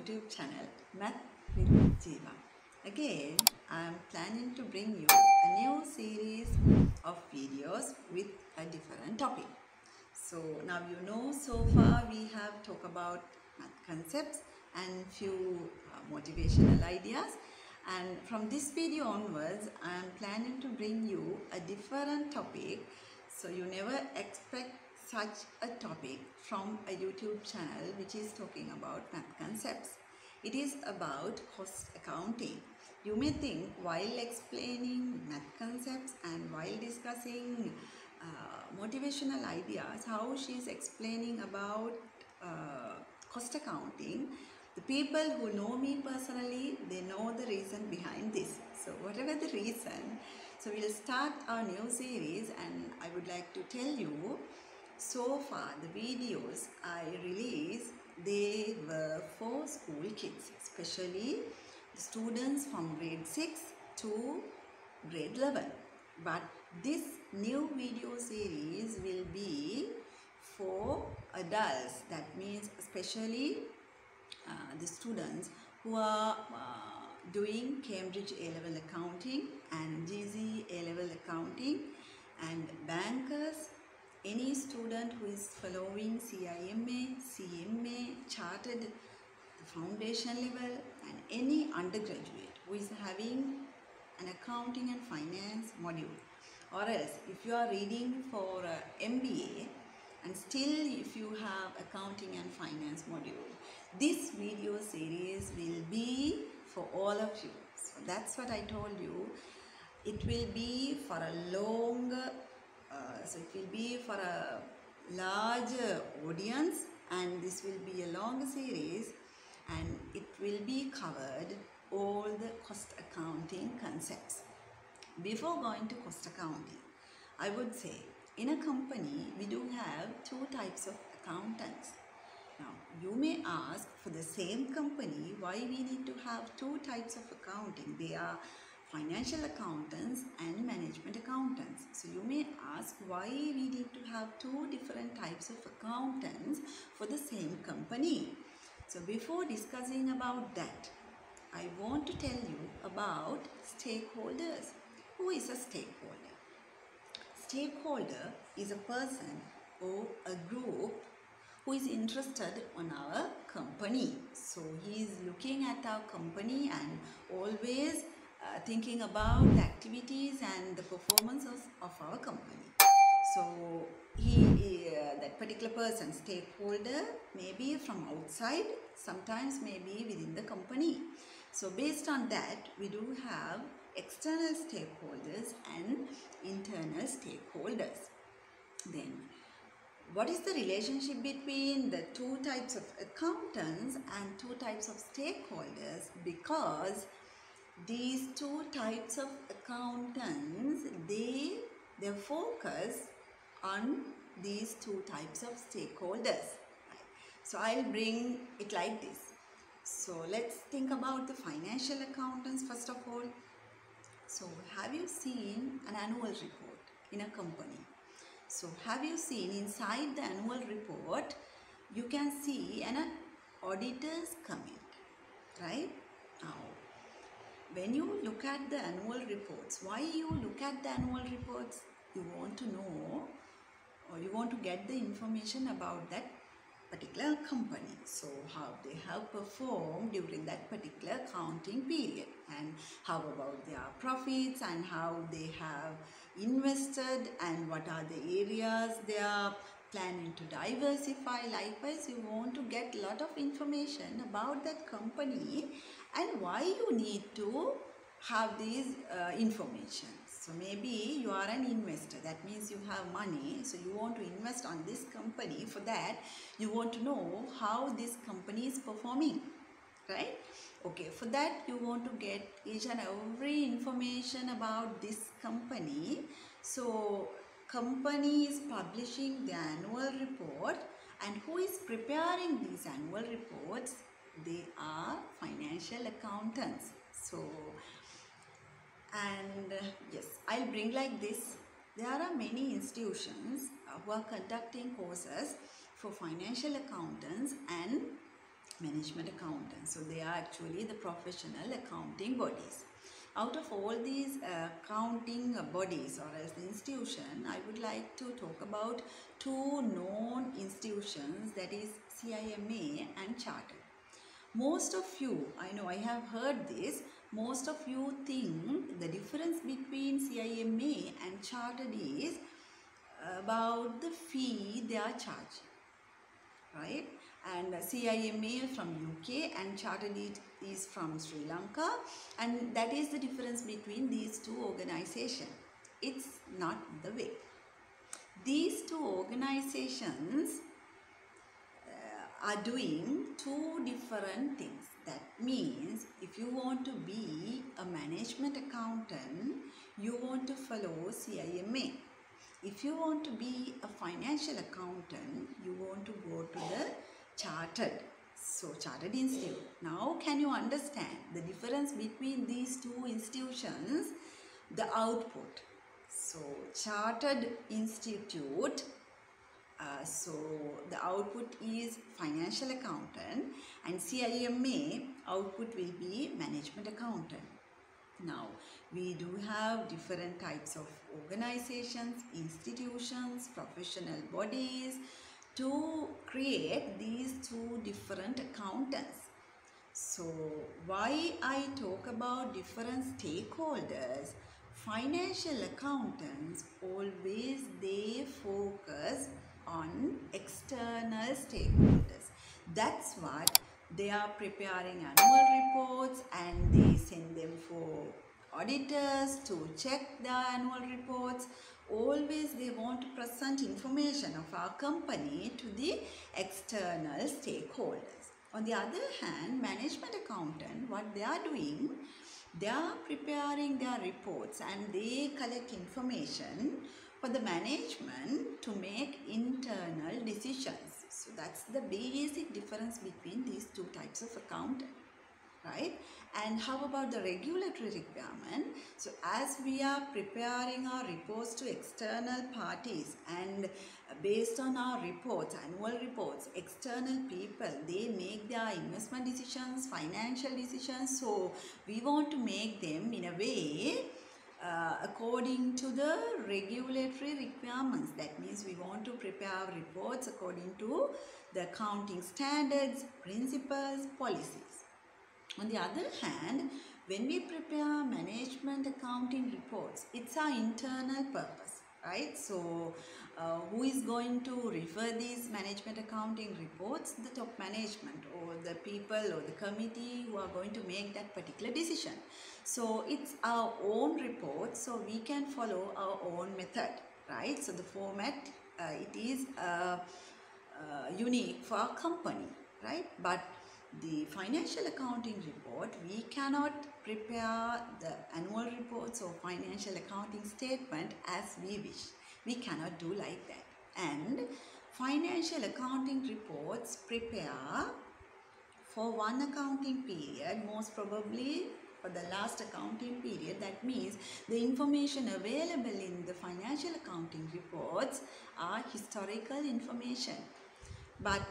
YouTube channel Math with Jeeva. Again, I am planning to bring you a new series of videos with a different topic. So now you know, so far we have talked about math concepts and few motivational ideas, and from this video onwards I am planning to bring you a different topic, so you never expect such a topic from a YouTube channel which is talking about math concepts. It is about cost accounting. You may think while explaining math concepts and while discussing motivational ideas, how she is explaining about cost accounting. The people who know me personally, they know the reason behind this. So whatever the reason, so we'll start our new series, and I would like to tell you, so far the videos I released, they were for school kids, especially the students from grade 6 to grade 11. But this new video series will be for adults. That means especially the students who are doing Cambridge A-level accounting and GC A-level accounting, and bankers, any student who is following CIMA, CMA, chartered foundation level, and any undergraduate who is having an accounting and finance module. Or else if you are reading for MBA and still if you have accounting and finance module, this video series will be for all of you. So that's what I told you. It will be for a long, so it will be for a large audience, and this will be a long series, and it will be covered all the cost accounting concepts. Before going to cost accounting, I would say in a company we do have two types of accountants. Now you may ask, for the same company, why we need to have two types of accounting? They are financial accountants and management accountants. So you may ask, why we need to have two different types of accountants for the same company? So before discussing about that, I want to tell you about stakeholders. Who is a stakeholder? Stakeholder is a person or a group who is interested on our company. So he is looking at our company and always thinking about the activities and the performance of our company. So that particular person, stakeholder, may be from outside, sometimes may be within the company. So based on that, we do have external stakeholders and internal stakeholders. Then what is the relationship between the two types of accountants and two types of stakeholders? Because these two types of accountants, they focus on these two types of stakeholders. So I'll bring it like this. So let's think about the financial accountants first of all. So have you seen an annual report in a company? So have you seen inside the annual report, you can see an auditor's comment, right? Now, when you look at the annual reports, why you look at the annual reports? You want to know, or you want to get the information about that particular company. So how they have performed during that particular accounting period, and how about their profits, and how they have invested, and what are the areas they are planning to diversify. Likewise, you want to get a lot of information about that company and why you need to have these information. So maybe you are an investor, that means you have money, so you want to invest on this company. For that, you want to know how this company is performing, right? Okay, for that you want to get each and every information about this company. So company is publishing the annual report, and who is preparing these annual reports? They are financial accountants. So, and yes, I'll bring like this. There are many institutions who are conducting courses for financial accountants and management accountants. So they are actually the professional accounting bodies. Out of all these accounting bodies or as the institution, I would like to talk about two known institutions, that is CIMA and Chartered. Most of you, I know I have heard this, most of you think the difference between CIMA and Chartered is about the fee they are charging, right? And CIMA from UK and Chartered is from Sri Lanka, and that is the difference between these two organizations. It's not the way. These two organizations are doing two different things. That means if you want to be a management accountant, you want to follow CIMA. If you want to be a financial accountant, you want to go to the Chartered. So Chartered Institute. Now can you understand the difference between these two institutions? The output. So Chartered Institute, so the output is financial accountant, and CIMA output will be management accountant. Now we do have different types of organizations, institutions, professional bodies to create these two different accountants. So why I talk about different stakeholders? Financial accountants always they focus on external stakeholders. That's what they are preparing annual reports and they send them for auditors to check the annual reports. Always they want to present information of our company to the external stakeholders. On the other hand, management accountant, what they are doing, they are preparing their reports and they collect information for the management to make internal decisions. So that's the basic difference between these two types of accountant, right? And how about the regulatory requirement? So as we are preparing our reports to external parties, and based on our reports, annual reports, external people, they make their investment decisions, financial decisions. So we want to make them in a way according to the regulatory requirements. That means we want to prepare reports according to the accounting standards, principles, policies. On the other hand, when we prepare management accounting reports, it's our internal purpose, right? So who is going to refer these management accounting reports? The top management or the people or the committee who are going to make that particular decision. So it's our own report, so we can follow our own method, right? So the format, it is unique for our company, right? But the financial accounting report, we cannot prepare the annual reports or financial accounting statement as we wish. We cannot do like that. And financial accounting reports prepare for one accounting period, most probably for the last accounting period. That means the information available in the financial accounting reports are historical information. But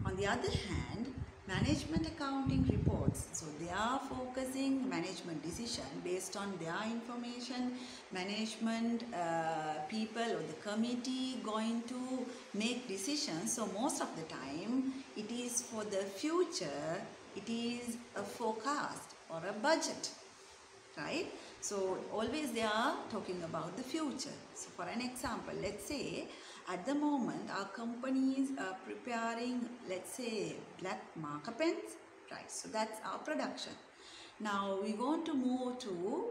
on the other hand, management accounting reports, so they are focusing management decision based on their information. Management people or the committee going to make decisions. So most of the time it is for the future, it is a forecast or a budget, right? So always they are talking about the future. So for an example, let's say at the moment our companies are preparing, let's say, black marker pens, right? So that's our production. Now we want to move to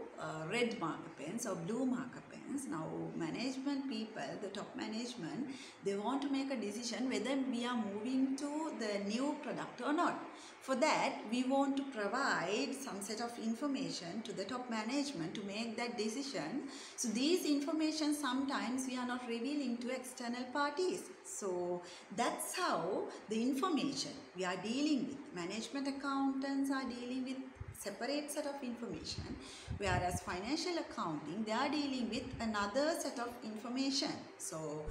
red marker pens or blue marker pens. Now management people, the top management, they want to make a decision whether we are moving to the new product or not. For that, we want to provide some set of information to the top management to make that decision. So these information sometimes we are not revealing to external parties. So that's how the information we are dealing with. Management accountants are dealing with separate set of information, whereas financial accounting, they are dealing with another set of information. So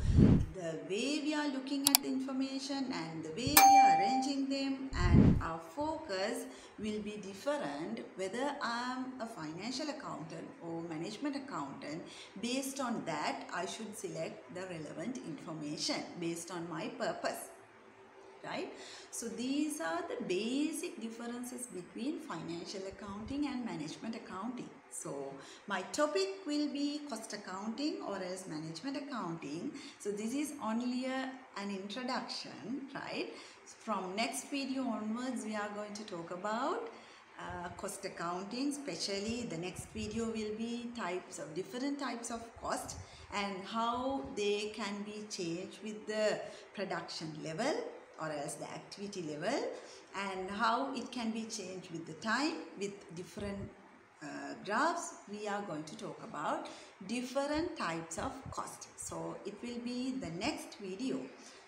the way we are looking at the information and the way we are arranging them and our focus will be different whether I am a financial accountant or management accountant. Based on that, I should select the relevant information based on my purpose. Right? So these are the basic differences between financial accounting and management accounting. So my topic will be cost accounting or else management accounting. So this is only an introduction, right? From next video onwards, we are going to talk about cost accounting. Especially the next video will be different types of cost and how they can be changed with the production level or else the activity level, and how it can be changed with the time with different graphs. We are going to talk about different types of cost. So it will be the next video.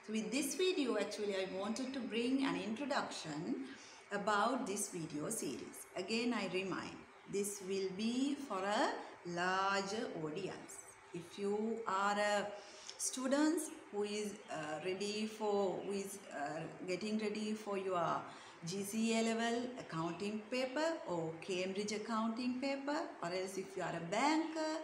So with this video, actually I wanted to bring an introduction about this video series. Again, I remind, this will be for a larger audience. If you are a student who is getting ready for your GCA level accounting paper or Cambridge accounting paper, or else if you are a banker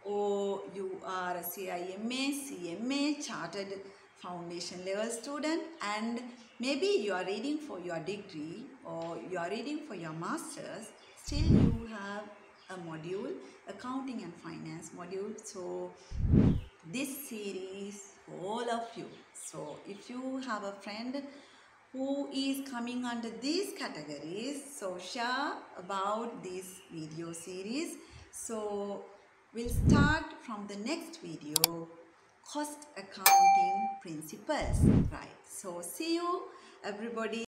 or you are a CIMA, CMA, chartered foundation level student, and maybe you are reading for your degree or you are reading for your masters, still you have a module, accounting and finance module. So this series for all of you. So if you have a friend who is coming under these categories, so share about this video series. So we'll start from the next video, cost accounting principles, right? So see you everybody.